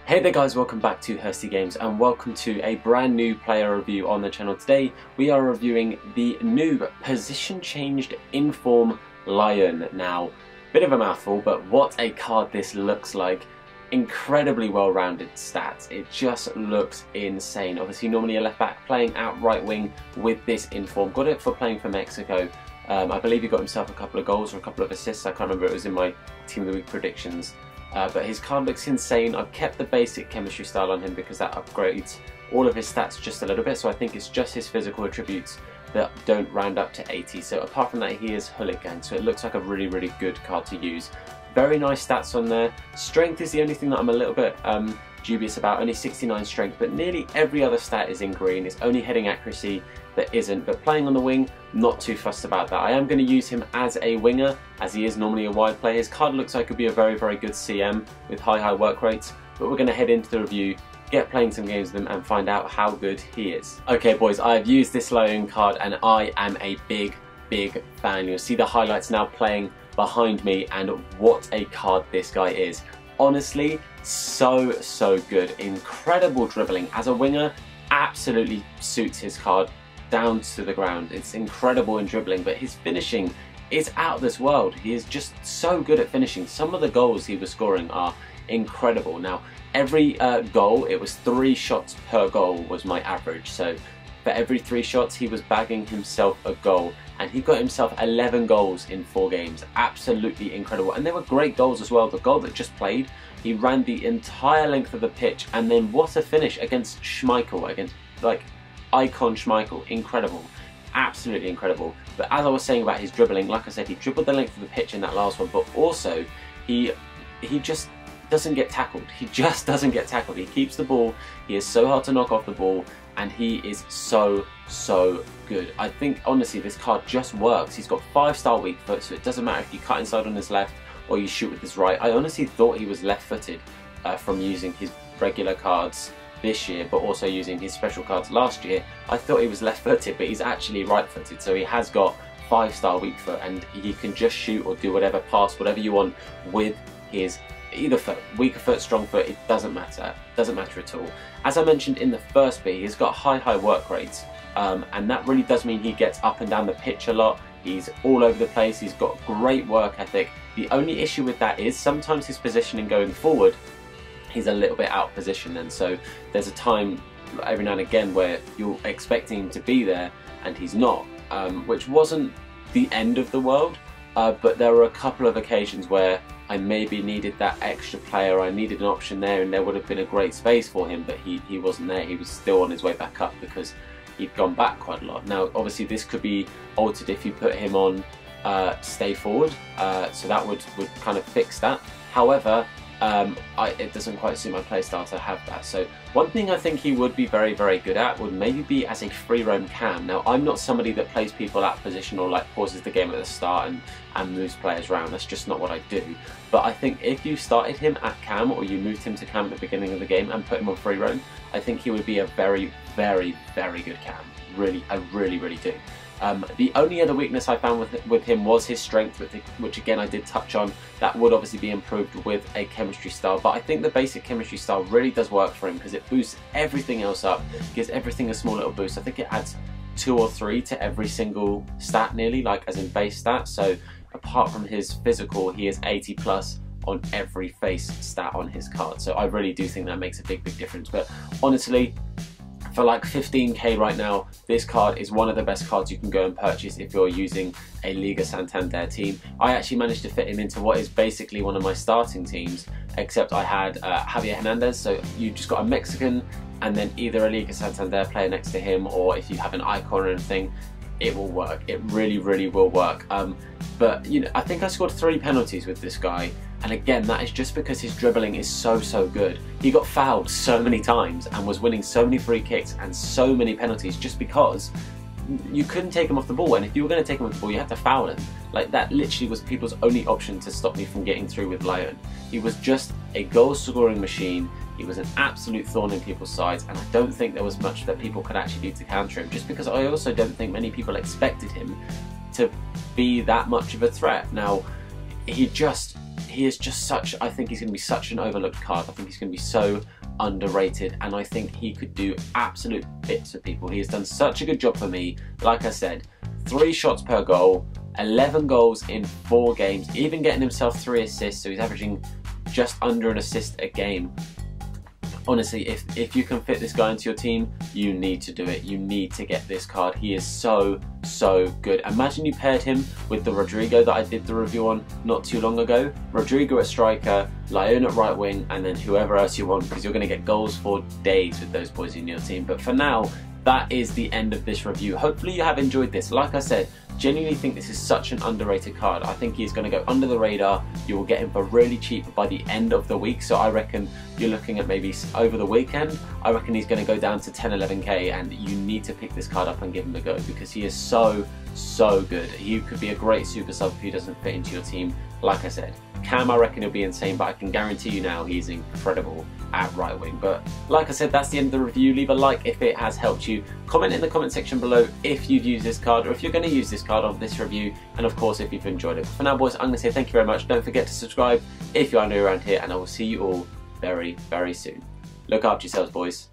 Hey there guys, welcome back to Hursty Games and welcome to a brand new player review on the channel. Today we are reviewing the new position changed Inform Layun. Now, bit of a mouthful, but what a card this looks like. Incredibly well-rounded stats. It just looks insane. Obviously normally a left back, playing out right wing with this Inform. Got it for playing for Mexico. I believe he got himself a couple of goals or a couple of assists. I can't remember, it was in my Team of the Week predictions. But his card looks insane. I've kept the basic chemistry style on him because that upgrades all of his stats just a little bit, so I think it's just his physical attributes that don't round up to 80. So apart from that, he is hooligan, so it looks like a really good card to use. Very nice stats on there. Strength is the only thing that I'm a little bit dubious about, only 69 strength, but nearly every other stat is in green. It's only heading accuracy that isn't, but playing on the wing, not too fussed about that. I am going to use him as a winger, as he is normally a wide player. His card looks like it could be a very good CM with high work rates, but we're going to head into the review, get playing some games with him and find out how good he is. Okay boys, I have used this Layun card and I am a big fan. You'll see the highlights now playing behind me, and what a card this guy is. Honestly, so good. Incredible dribbling. As a winger, absolutely suits his card down to the ground. It's incredible in dribbling, but his finishing is out of this world. He is just so good at finishing. Some of the goals he was scoring are incredible. Now, every goal, it was 3 shots per goal was my average. So for every 3 shots, he was bagging himself a goal, and he got himself 11 goals in 4 games. Absolutely incredible. And they were great goals as well. The goal that just played, he ran the entire length of the pitch, and then what a finish against Schmeichel, against like icon Schmeichel. Incredible, absolutely incredible. But as I was saying about his dribbling, like I said, he dribbled the length of the pitch in that last one, but also he just doesn't get tackled. He just doesn't get tackled. He keeps the ball. He is so hard to knock off the ball, and he is so good. I think honestly this card just works. He's got 5-star weak foot, so it doesn't matter if you cut inside on his left or you shoot with his right. I honestly thought he was left-footed from using his regular cards this year, but also using his special cards last year. I thought he was left-footed, but he's actually right-footed, so he has got 5-star weak foot, and he can just shoot or do whatever, pass whatever you want with his either foot. Weaker foot, strong foot, it doesn't matter at all. As I mentioned in the first bit, he's got high work rates, and that really does mean he gets up and down the pitch a lot. He's all over the place. He's got great work ethic. The only issue with that is sometimes his positioning going forward, he's a little bit out of position, and so there's a time every now and again where you're expecting him to be there and he's not, which wasn't the end of the world, but there were a couple of occasions where I maybe needed that extra player. I needed an option there, and there would have been a great space for him, but he wasn't there. He was still on his way back up because he'd gone back quite a lot. Now obviously this could be altered if you put him on stay forward, so that would kind of fix that. However, it doesn't quite suit my playstyle to have that. So one thing I think he would be very good at would maybe be as a free roam cam. Now I'm not somebody that plays people out of position or like pauses the game at the start and moves players around. That's just not what I do. But I think if you started him at cam, or you moved him to cam at the beginning of the game and put him on free roam, I think he would be a very good cam. I really do. The only other weakness I found with him was his strength, which again I did touch on. That would obviously be improved with a chemistry style, but I think the basic chemistry style really does work for him because it boosts everything else up, gives everything a small little boost. I think it adds 2 or 3 to every single stat nearly, like as in base stat. So apart from his physical, he is 80+ on every face stat on his card. So I really do think that makes a big difference. But honestly, for like 15k right now, this card is one of the best cards you can go and purchase if you're using a Liga Santander team. I actually managed to fit him into what is basically one of my starting teams, except I had Javier Hernandez, so you just got a Mexican and then either a Liga Santander player next to him, or if you have an icon or anything, it will work. It really will work. But you know, I think I scored 3 penalties with this guy, and again that is just because his dribbling is so good. He got fouled so many times and was winning so many free kicks and so many penalties just because you couldn't take him off the ball, and if you were going to take him off the ball you had to foul him. Like, that literally was people's only option to stop me from getting through with Layun. He was just a goal scoring machine. He was an absolute thorn in people's sides, and I don't think there was much that people could actually do to counter him, just because I also don't think many people expected him to be that much of a threat. Now, he is just such, I think he's going to be such an overlooked card. I think he's going to be so underrated, and I think he could do absolute bits for people. He has done such a good job for me. Like I said, 3 shots per goal, 11 goals in 4 games, even getting himself 3 assists, so he's averaging just under an assist a game. Honestly, if you can fit this guy into your team, you need to do it. You need to get this card. He is so good. Imagine you paired him with the Rodrigo that I did the review on not too long ago. Rodrigo at striker, Layun at right wing, and then whoever else you want, because you're going to get goals for days with those boys in your team. But for now, that is the end of this review. Hopefully you have enjoyed this. Like I said, genuinely think this is such an underrated card. I think he's going to go under the radar. You will get him for really cheap by the end of the week. So I reckon you're looking at maybe over the weekend. I reckon he's going to go down to 10, 11k, and you need to pick this card up and give him a go, because he is so good. He could be a great super sub if he doesn't fit into your team. Like I said, Cam, I reckon he'll be insane, but I can guarantee you now he's incredible at right wing. But like I said, that's the end of the review. Leave a like if it has helped you. Comment in the comment section below if you've used this card, or if you're going to use this card on this review, and of course if you've enjoyed it. For now, boys, I'm going to say thank you very much. Don't forget to subscribe if you are new around here, and I will see you all very soon. Look after yourselves, boys.